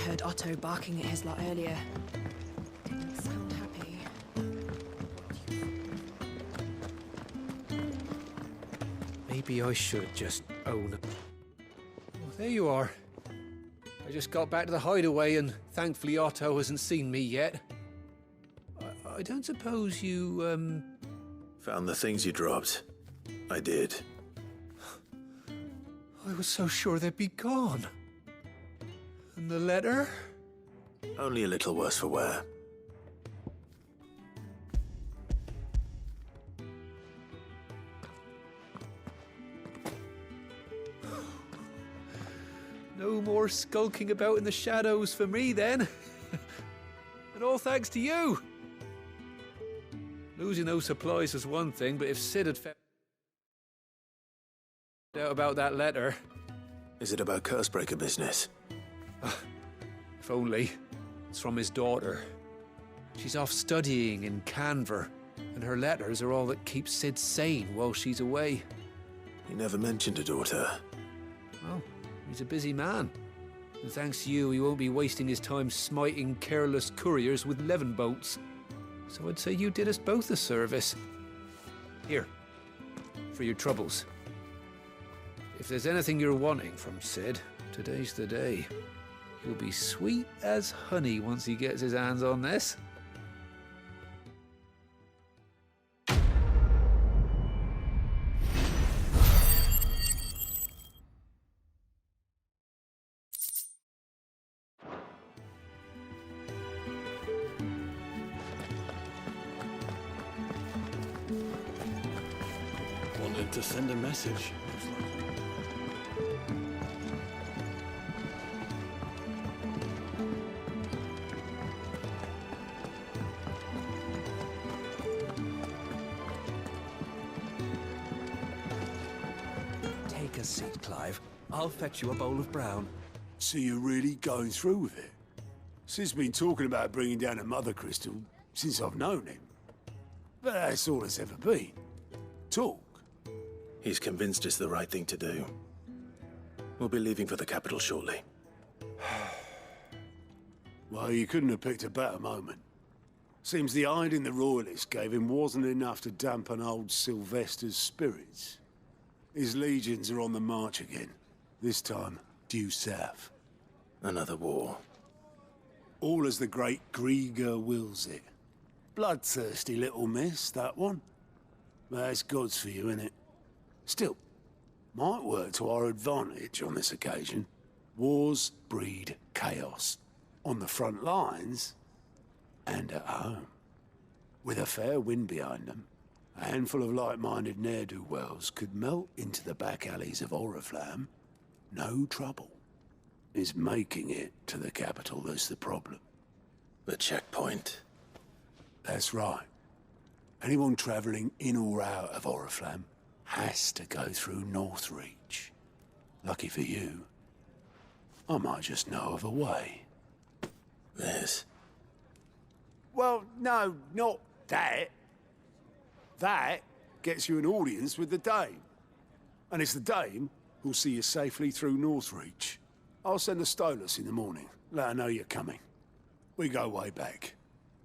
heard Otto barking at his lot earlier. Didn't sound happy. Maybe I should just own it. Oh, there you are. I just got back to the hideaway and thankfully Otto hasn't seen me yet. I don't suppose you, Found the things you dropped. I did. I was so sure they'd be gone. And the letter? Only a little worse for wear. No more skulking about in the shadows for me, then. And all thanks to you. Losing those supplies was one thing, but if Cid had found out about that letter... Is it about Cursebreaker business? If only. It's from his daughter. She's off studying in Canver, and her letters are all that keeps Cid sane while she's away. He never mentioned a daughter. Oh. He's a busy man. And thanks to you, he won't be wasting his time smiting careless couriers with levin bolts. So I'd say you did us both a service. Here, for your troubles. If there's anything you're wanting from Cid, today's the day. He'll be sweet as honey once he gets his hands on this. To send a message. Take a seat, Clive. I'll fetch you a bowl of brown. So you're really going through with it? Sid's been talking about bringing down a mother crystal since I've known him. But that's all it's ever been. Talk. He's convinced it's the right thing to do. We'll be leaving for the capital shortly. Well, you couldn't have picked a better moment. Seems the hiding the royalists gave him wasn't enough to dampen old Sylvester's spirits. His legions are on the march again. This time, due south. Another war. All as the great Grieger wills it. Bloodthirsty little miss, that one. That's God's for you, innit? Still, might work to our advantage on this occasion. Wars breed chaos. On the front lines, and at home. With a fair wind behind them, a handful of like-minded ne'er-do-wells could melt into the back alleys of Oriflamme. No trouble. It's making it to the capital that's the problem. The checkpoint. That's right. Anyone travelling in or out of Oriflamme has to go through Northreach. Lucky for you, I might just know of a way. This? Well, no, not that. That gets you an audience with the Dame. And it's the Dame who'll see you safely through Northreach. I'll send a Stolas in the morning, let her know you're coming. We go way back,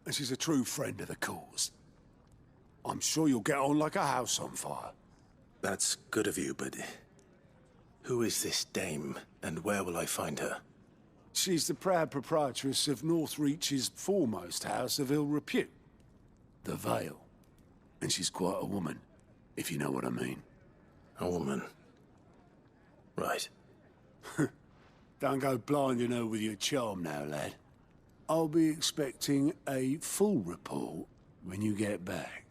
and she's a true friend of the cause. I'm sure you'll get on like a house on fire. That's good of you, but... who is this dame, and where will I find her? She's the proud proprietress of Northreach's foremost house of ill repute. The Vale. And she's quite a woman, if you know what I mean. A woman. Right. Don't go blinding her with your charm now, lad. I'll be expecting a full report when you get back.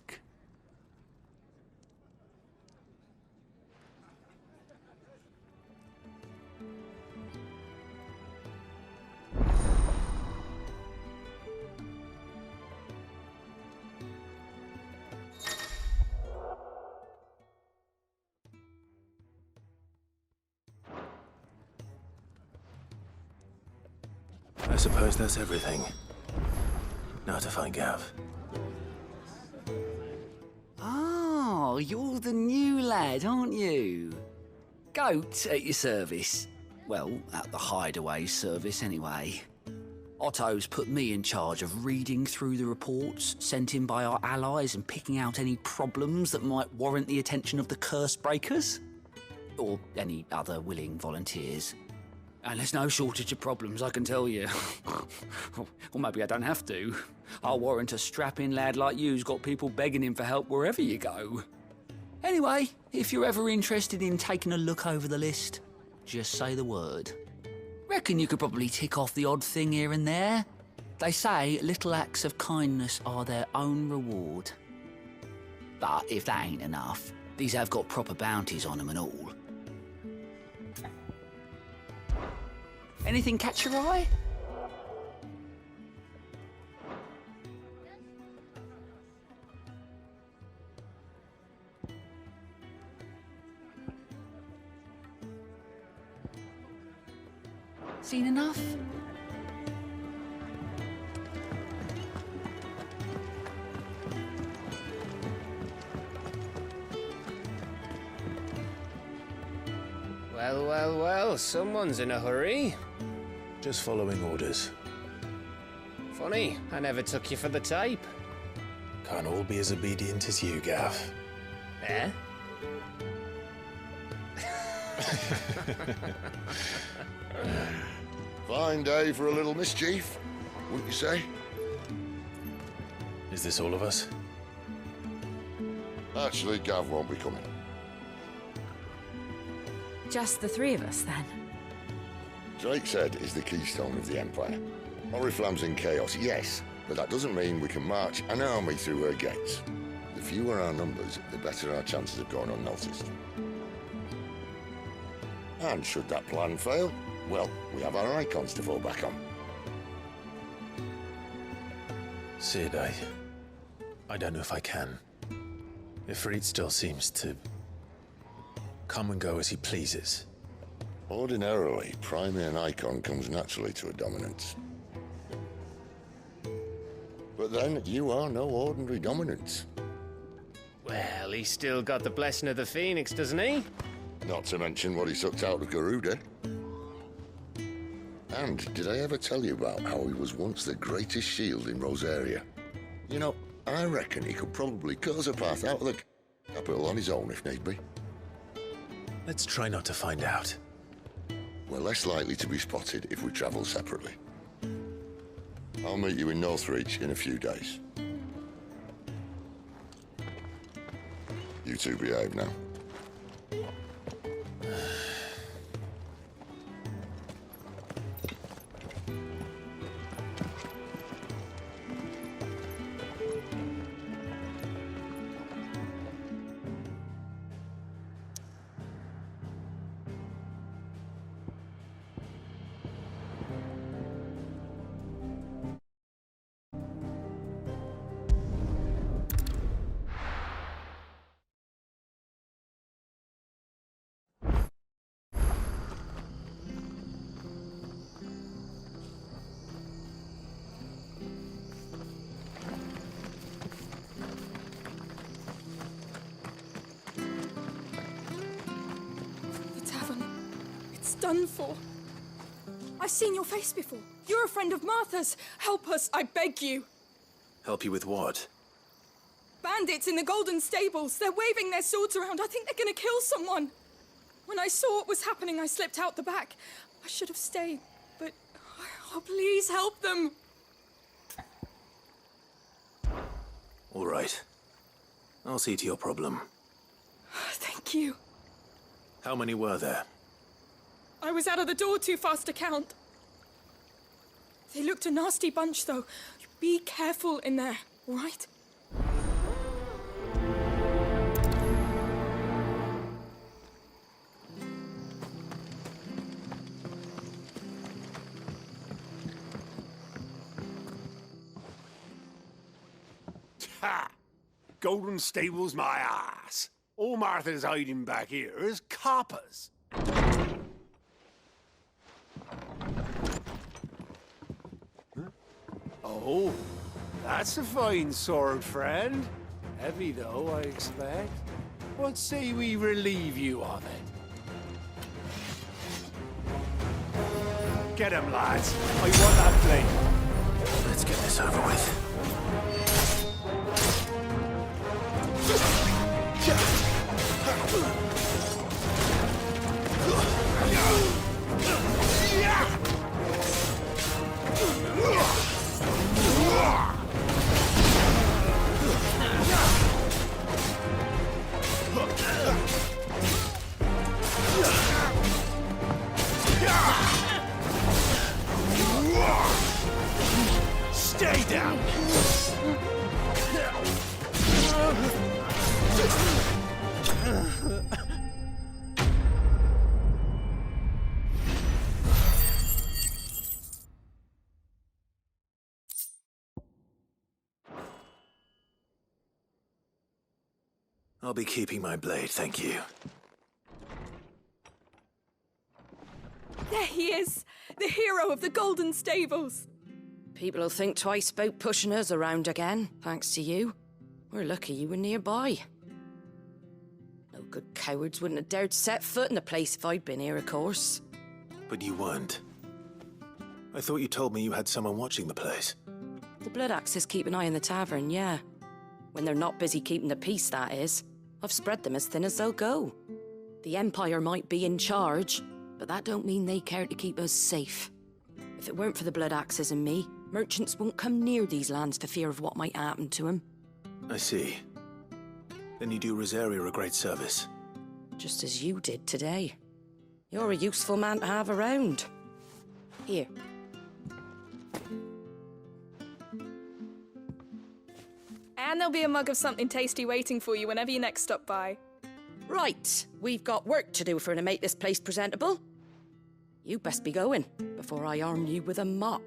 I suppose that's everything. Now to find Gav. Oh, you're the new lad, aren't you? Goat at your service. Well, at the hideaway service, anyway. Otto's put me in charge of reading through the reports sent in by our allies and picking out any problems that might warrant the attention of the curse breakers. Or any other willing volunteers. And there's no shortage of problems, I can tell you. Or maybe I don't have to. I'll warrant a strapping lad like you's got people begging him for help wherever you go. Anyway, if you're ever interested in taking a look over the list, just say the word. Reckon you could probably tick off the odd thing here and there. They say little acts of kindness are their own reward. But if that ain't enough, these have got proper bounties on them and all. Anything catch your eye? Seen enough? Well, well, well, someone's in a hurry. Just following orders. Funny, I never took you for the type. Can't all be as obedient as you, Gav. Eh? Fine day for a little mischief, wouldn't you say? Is this all of us? Actually, Gav won't be coming. Just the three of us, then? Drake's Head is the keystone of the Empire. Oriflamme's in chaos, yes, but that doesn't mean we can march an army through her gates. The fewer our numbers, the better our chances of going unnoticed. And should that plan fail, well, we have our Eikons to fall back on. Cid, I don't know if I can. Ifrit still seems to come and go as he pleases. Ordinarily, priming an Eikon comes naturally to a dominance. But then, you are no ordinary dominance. Well, he's still got the blessing of the Phoenix, doesn't he? Not to mention what he sucked out of Garuda. And did I ever tell you about how he was once the greatest shield in Rosaria? You know, I reckon he could probably cut us a path out of the capital on his own if need be. Let's try not to find out. We're less likely to be spotted if we travel separately. I'll meet you in Northreach in a few days. You two behave now. Done for. I've seen your face before. You're a friend of Martha's. Help us, I beg you. Help you with what? Bandits in the Golden Stables. They're waving their swords around. I think they're gonna kill someone. When I saw what was happening, I slipped out the back. I should have stayed, but... Oh, please help them. All right. I'll see to your problem. Thank you. How many were there? I was out of the door too fast to count. They looked a nasty bunch, though. Be careful in there, all right? Ha! Golden Stables, my ass. All Martha's hiding back here is coppers. Oh, that's a fine sword, friend. Heavy, though, I expect. What say we relieve you of it? Get him, lads. I want that blade. Let's get this over with. Stay down! I'll be keeping my blade, thank you. There he is! The hero of the Golden Stables! People will think twice about pushing us around again, thanks to you. We're lucky you were nearby. No good cowards wouldn't have dared set foot in the place if I'd been here, of course. But you weren't. I thought you told me you had someone watching the place. The Blood Axes keep an eye on the tavern, yeah. When they're not busy keeping the peace, that is. I've spread them as thin as they'll go. The Empire might be in charge, but that don't mean they care to keep us safe. If it weren't for the Blood Axes and me, merchants won't come near these lands for fear of what might happen to them. I see. Then you do Rosaria a great service. Just as you did today. You're a useful man to have around. Here. And there'll be a mug of something tasty waiting for you whenever you next stop by. Right, we've got work to do for to make this place presentable. You best be going, before I arm you with a mop.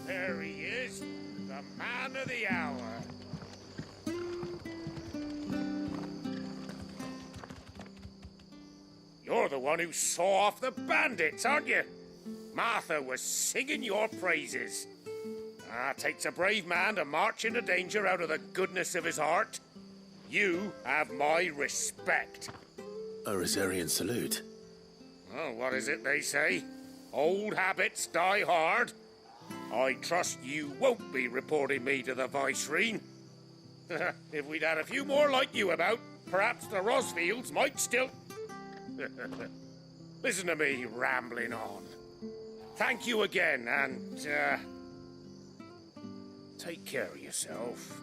There he is, the man of the hour. You're the one who saw off the bandits, aren't you? Martha was singing your praises. Takes a brave man to march into danger out of the goodness of his heart. You have my respect. A Rosarian salute. Oh, what is it they say? Old habits die hard. I trust you won't be reporting me to the Viceroy. If we'd had a few more like you about, perhaps the Rosfields might still... Listen to me rambling on. Thank you again, and, take care of yourself.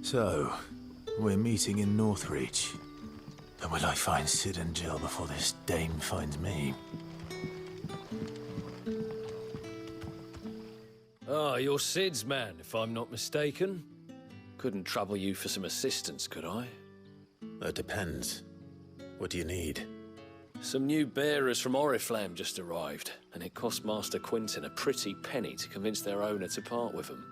So, we're meeting in Northreach. And will I find Cid and Jill before this dame finds me? Ah, you're Cid's man, if I'm not mistaken. Couldn't trouble you for some assistance, could I? That depends. What do you need? Some new bearers from Oriflamme just arrived, and it cost Master Quinton a pretty penny to convince their owner to part with them.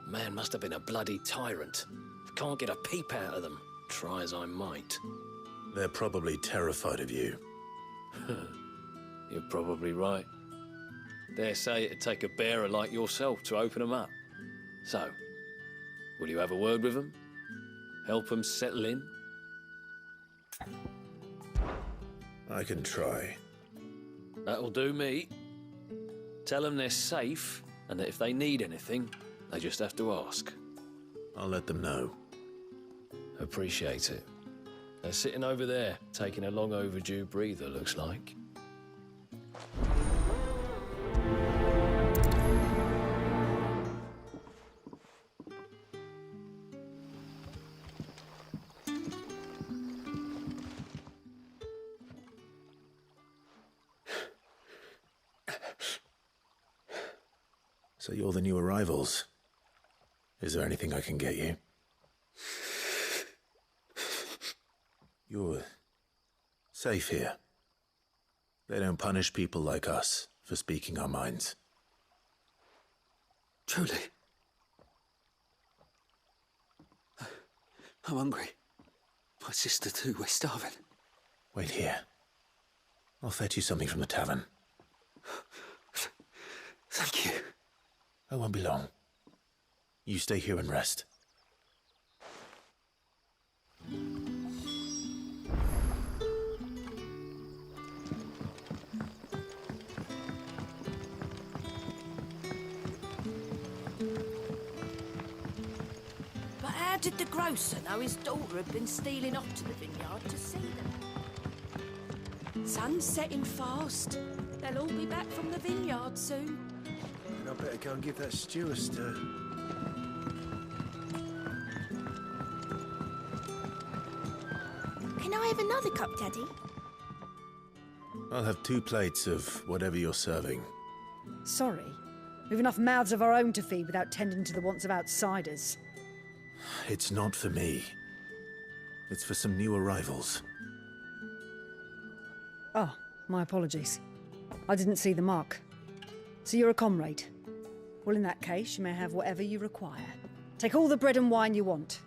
Man must have been a bloody tyrant. Can't get a peep out of them, try as I might. They're probably terrified of you. You're probably right. Dare say it'd take a bearer like yourself to open them up. So, will you have a word with them? Help them settle in? I can try. That'll do me. Tell them they're safe, and that if they need anything, they just have to ask. I'll let them know. Appreciate it. They're sitting over there, taking a long overdue breather, looks like. So you're the new arrivals. Is there anything I can get you? You're safe here. They don't punish people like us for speaking our minds. Truly. I'm hungry. My sister too, we're starving. Wait here. I'll fetch you something from the tavern. Thank you. I won't be long. You stay here and rest. But how did the grocer know his daughter had been stealing off to the vineyard to see them? Sun's setting fast. They'll all be back from the vineyard soon. And I better go and give that stew a stir. Can I have another cup, Daddy? I'll have 2 plates of whatever you're serving. Sorry. We've enough mouths of our own to feed without tending to the wants of outsiders. It's not for me. It's for some new arrivals. Oh, my apologies. I didn't see the mark. So you're a comrade? Well, in that case, you may have whatever you require. Take all the bread and wine you want.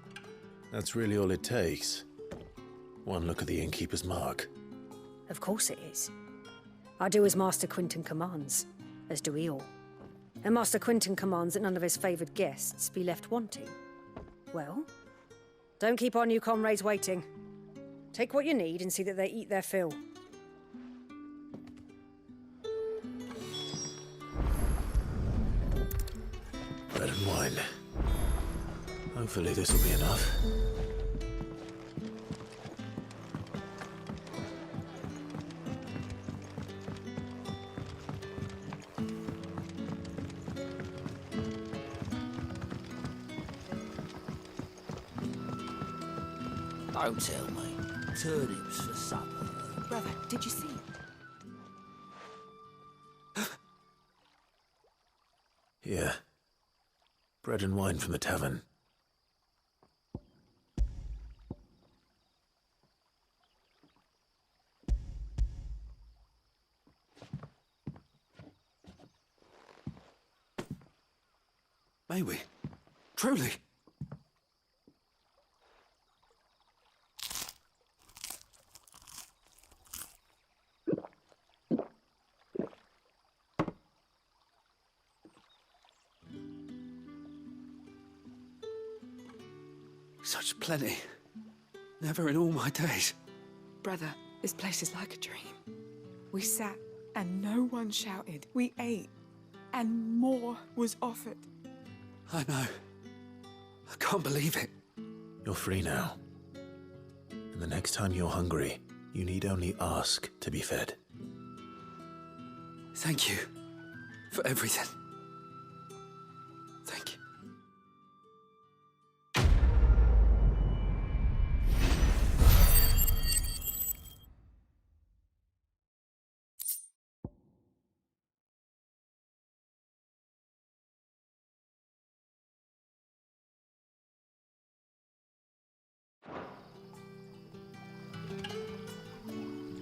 That's really all it takes. One look at the innkeeper's mark. Of course it is. I do as Master Quinton commands, as do we all. And Master Quinton commands that none of his favoured guests be left wanting. Well, don't keep our new comrades waiting. Take what you need and see that they eat their fill. Bread and wine. Hopefully this will be enough. Don't tell me. Turnips for supper. Brother, did you see? Here. Bread and wine from the tavern. May we? Truly? Such plenty. Never in all my days. Brother, this place is like a dream. We sat and no one shouted. We ate and more was offered. I know. I can't believe it. You're free now. And the next time you're hungry, you need only ask to be fed. Thank you for everything. Thank you.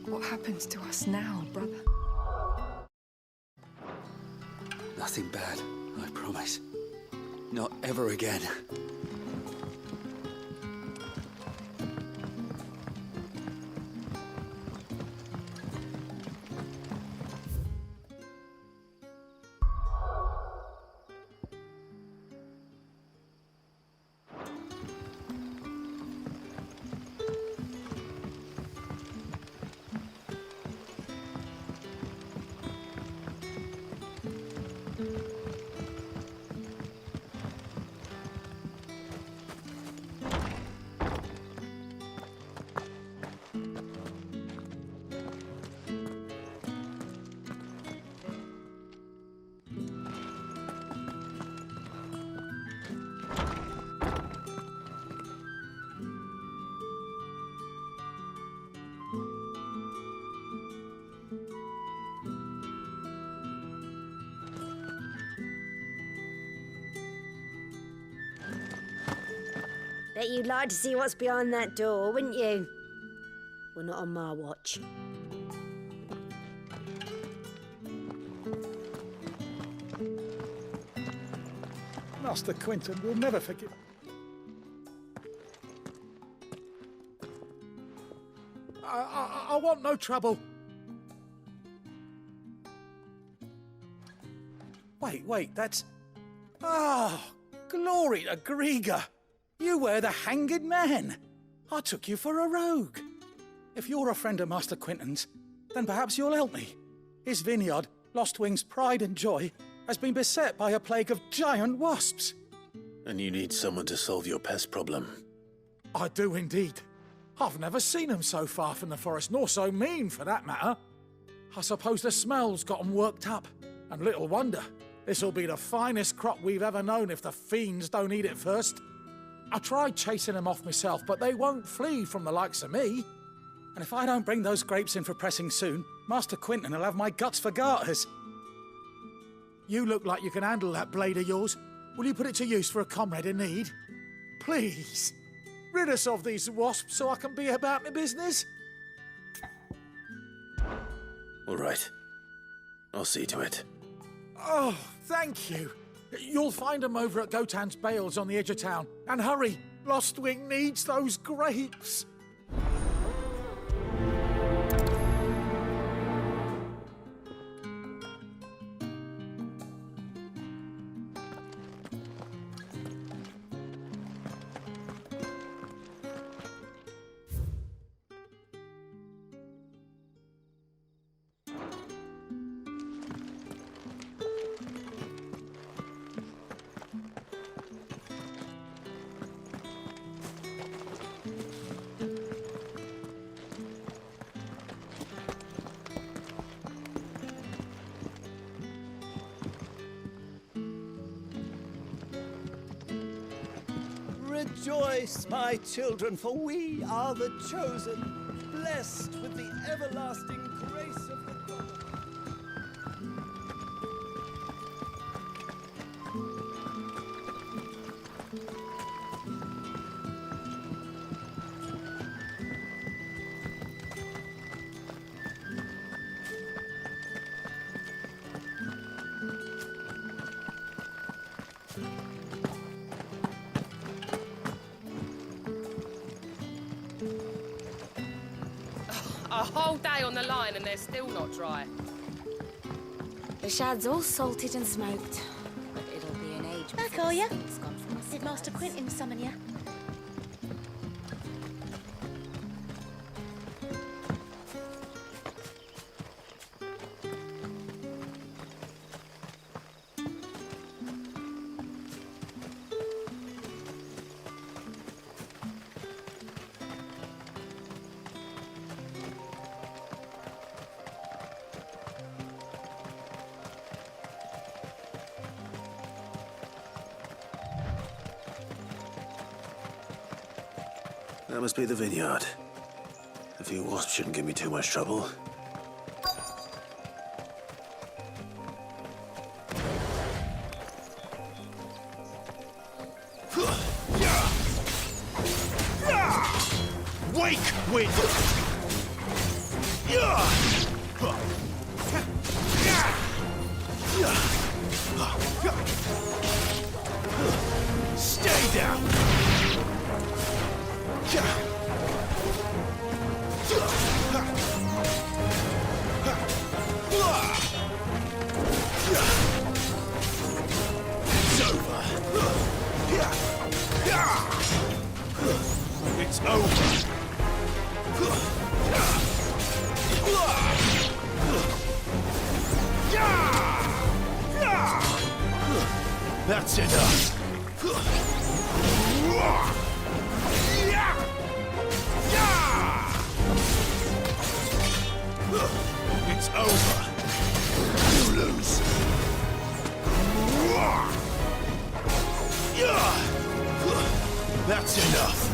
What happens to us now, brother? Nothing bad, I promise. Not ever again. Bet you'd like to see what's behind that door, wouldn't you? Well, not on my watch. Master Quinton will never forgive. I want no trouble. Wait, that's... Ah, glory to Griga. You were the hanged man. I took you for a rogue. If you're a friend of Master Quinton's, then perhaps you'll help me. His vineyard, Lostwing's pride and joy, has been beset by a plague of giant wasps. And you need someone to solve your pest problem. I do indeed. I've never seen them so far from the forest, nor so mean, for that matter. I suppose the smell's got them worked up. And little wonder. This'll be the finest crop we've ever known if the fiends don't eat it first. I tried chasing them off myself, but they won't flee from the likes of me. And if I don't bring those grapes in for pressing soon, Master Quinton will have my guts for garters. You look like you can handle that blade of yours. Will you put it to use for a comrade in need? Please, rid us of these wasps so I can be about my business. All right. I'll see to it. Oh, thank you. You'll find them over at Gotan's bales on the edge of town. And hurry, Lostwing needs those grapes. Rejoice, my children, for we are the chosen, blessed with the everlasting grace of the God. A whole day on the line and they're still not dry. The shad's all salted and smoked, but it'll be an age. Back are ya? Did Master Quinton summon ya? That must be the vineyard. A few wasps shouldn't give me too much trouble. Wake, wind! Stay down! It's over. That's enough. It's over. You lose. That's enough!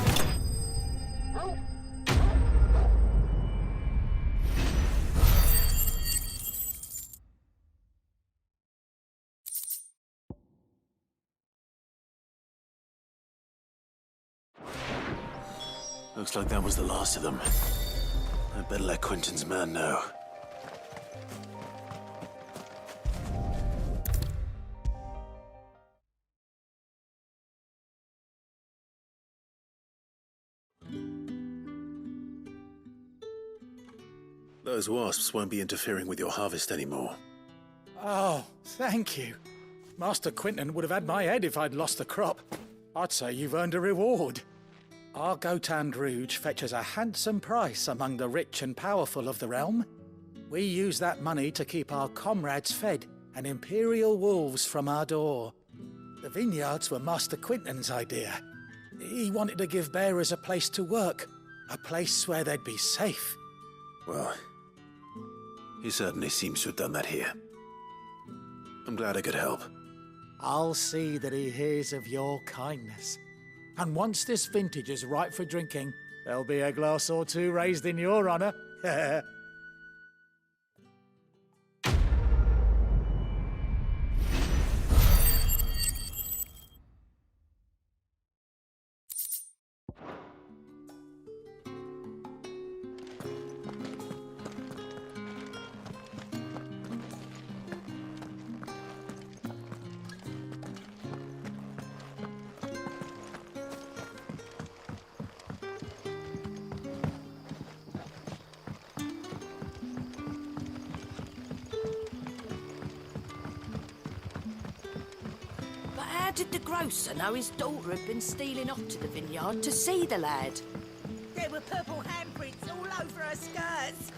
Looks like that was the last of them. I'd better let Quentin's man know. Those wasps won't be interfering with your harvest anymore. Oh, thank you. Master Quentin would have had my head if I'd lost the crop. I'd say you've earned a reward. Our Gotand Rouge fetches a handsome price among the rich and powerful of the realm. We use that money to keep our comrades fed and imperial wolves from our door. The vineyards were Master Quentin's idea. He wanted to give bearers a place to work, a place where they'd be safe. Well, he certainly seems to have done that here. I'm glad I could help. I'll see that he hears of your kindness. And once this vintage is ripe for drinking, there'll be a glass or two raised in your honour. How did the grocer know his daughter had been stealing off to the vineyard to see the lad? There were purple handprints all over her skirts.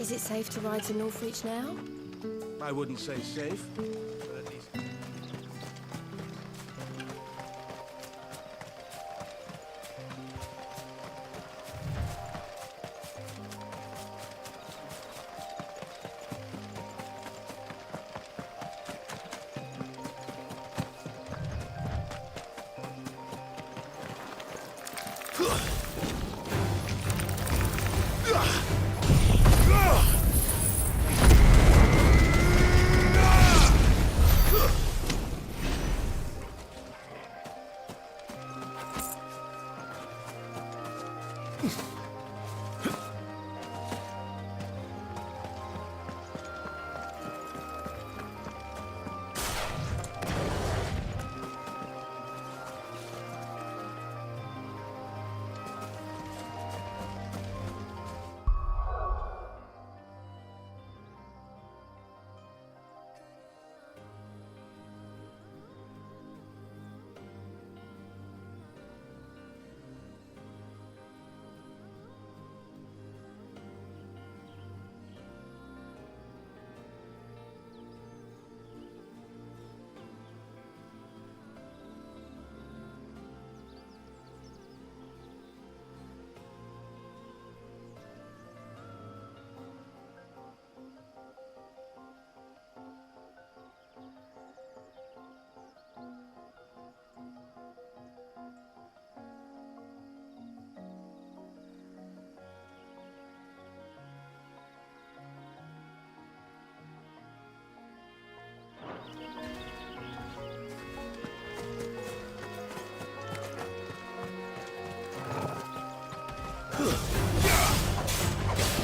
Is it safe to ride to Northreach now? I wouldn't say safe, but at least...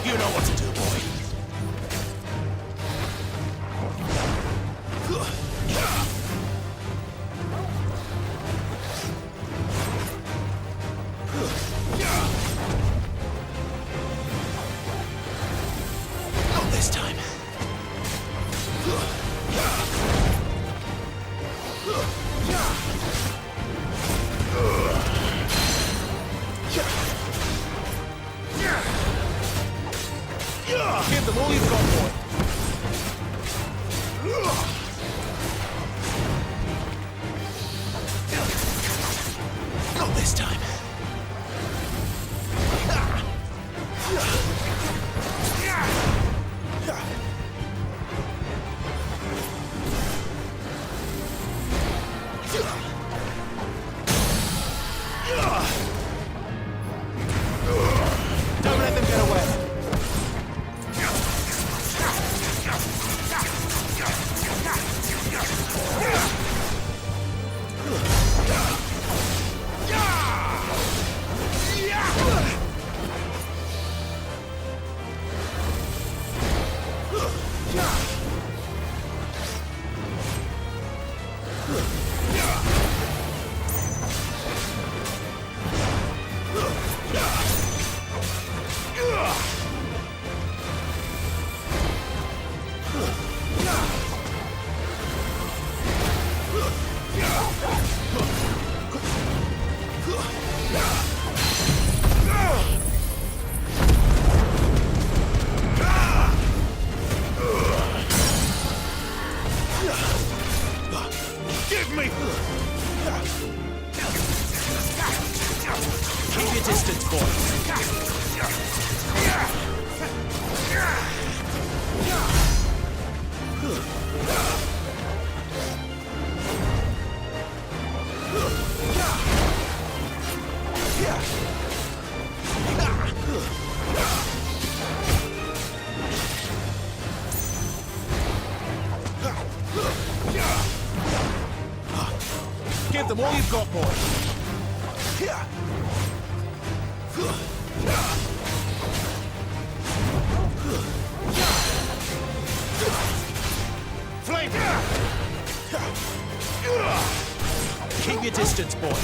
You know what to do, boy. Not this time. Leave me! Keep your distance, boy. Give them all you've got, boy. Flank! Keep your distance, boy.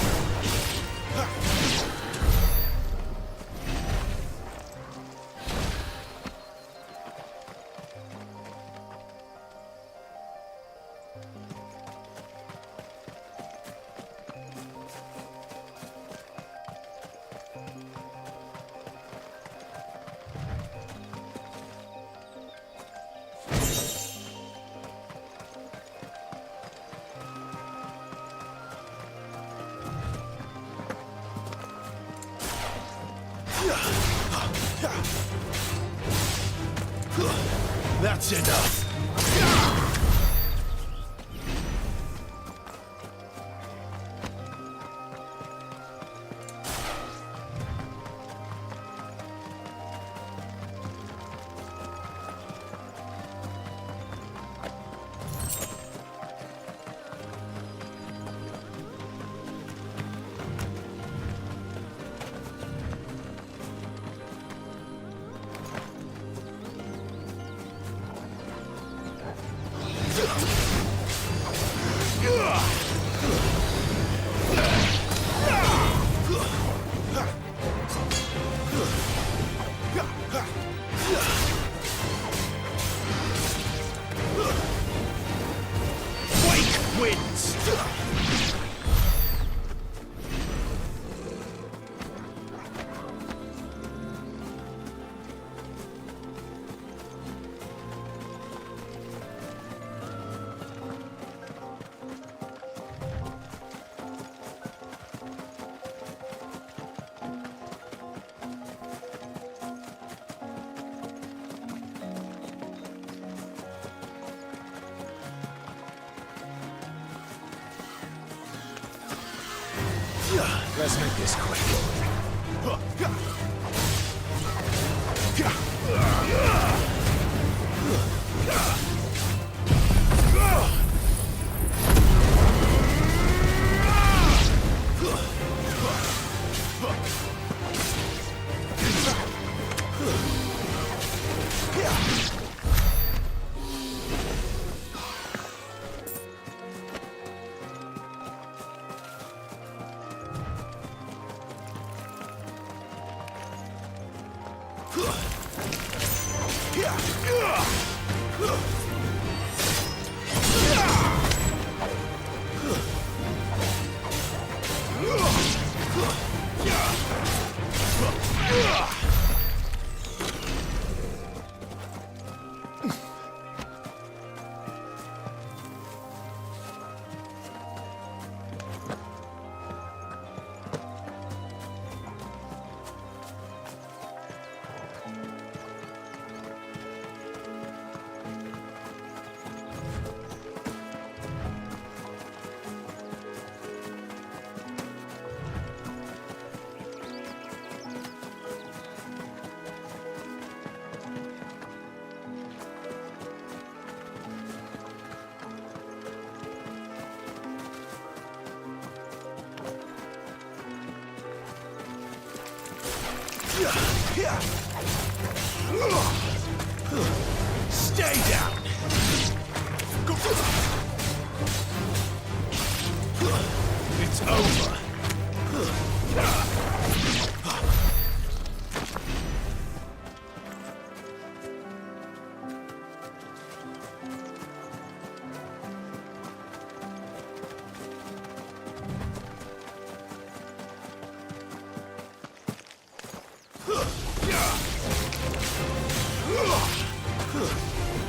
That's enough. Let's make this quick. Stay down! It's over!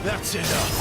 That's enough!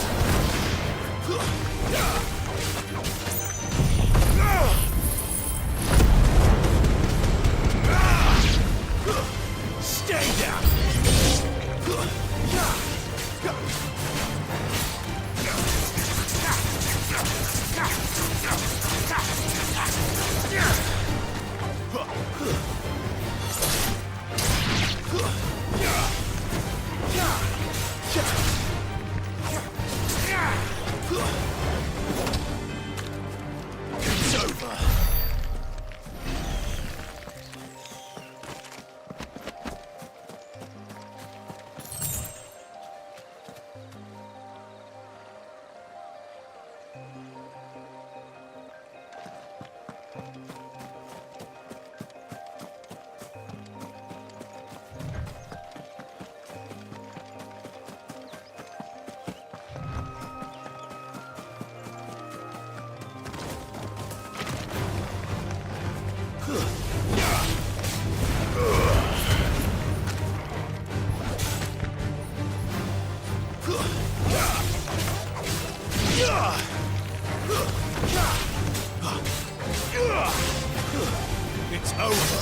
It's over.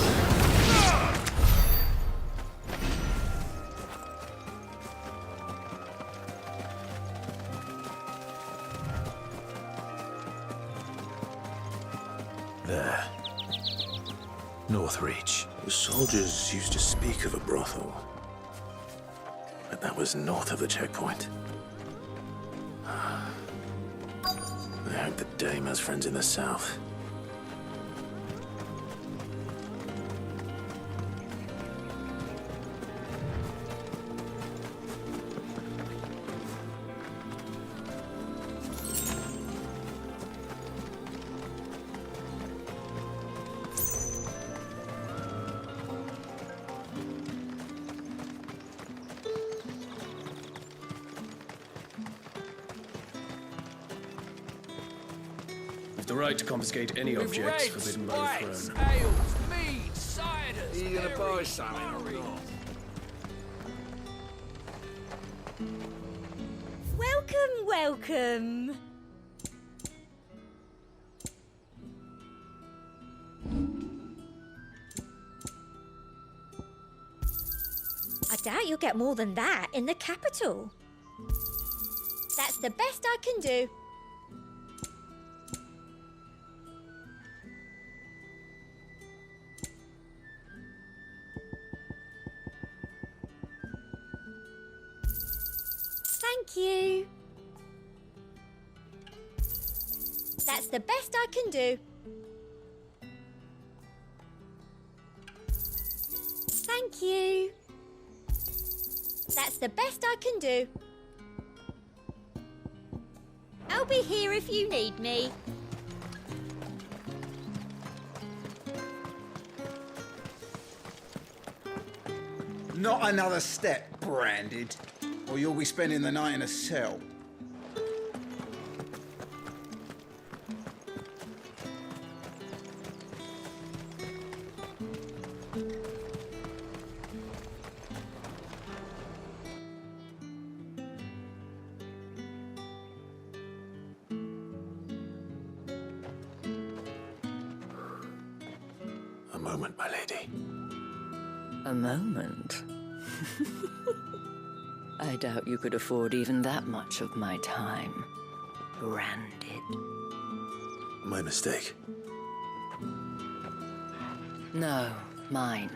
There. Northreach. The soldiers used to speak of a brothel. But that was north of the checkpoint. I hope the dame has friends in the south. The right to confiscate any objects forbidden by the throne. ales, mead, ciders. Are you gonna buy something or not? Welcome, welcome. I doubt you'll get more than that in the capital. That's the best I can do. Thank you. That's the best I can do. Thank you. That's the best I can do. I'll be here if you need me. Not another step, branded, or you'll be spending the night in a cell. A moment, my lady. A moment? I doubt you could afford even that much of my time. Branded. My mistake. No, mine.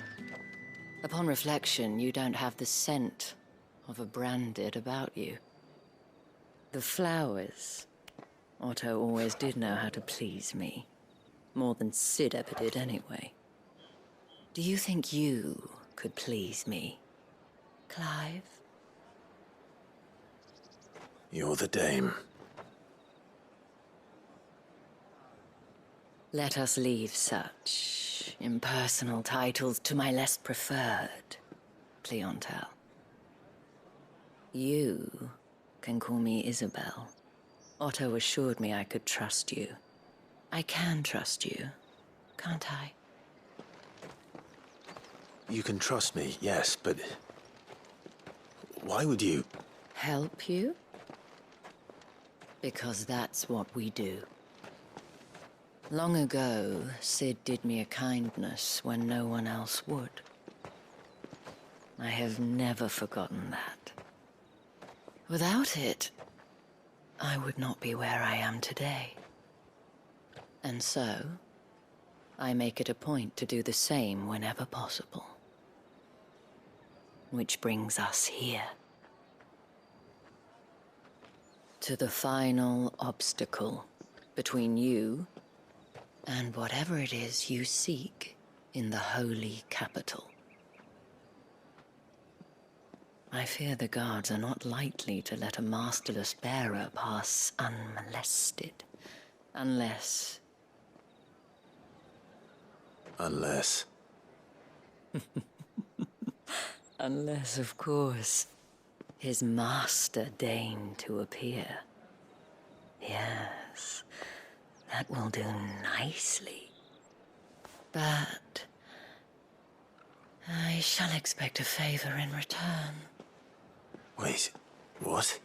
Upon reflection, you don't have the scent of a branded about you. The flowers. Otto always did know how to please me. More than Cid ever did anyway. Do you think you could please me, Clive? You're the dame. Let us leave such impersonal titles to my less preferred clientele. You can call me Isabel. Otto assured me I could trust you. I can trust you, can't I? You can trust me, yes, but... why would you... Help you? Because that's what we do. Long ago, Cid did me a kindness when no one else would. I have never forgotten that. Without it, I would not be where I am today. And so, I make it a point to do the same whenever possible. Which brings us here. To the final obstacle between you and whatever it is you seek in the holy capital. I fear the guards are not likely to let a masterless bearer pass unmolested, unless... Unless... Unless, of course, his master deigned to appear. Yes, that will do nicely. But I shall expect a favor in return. Wait, what?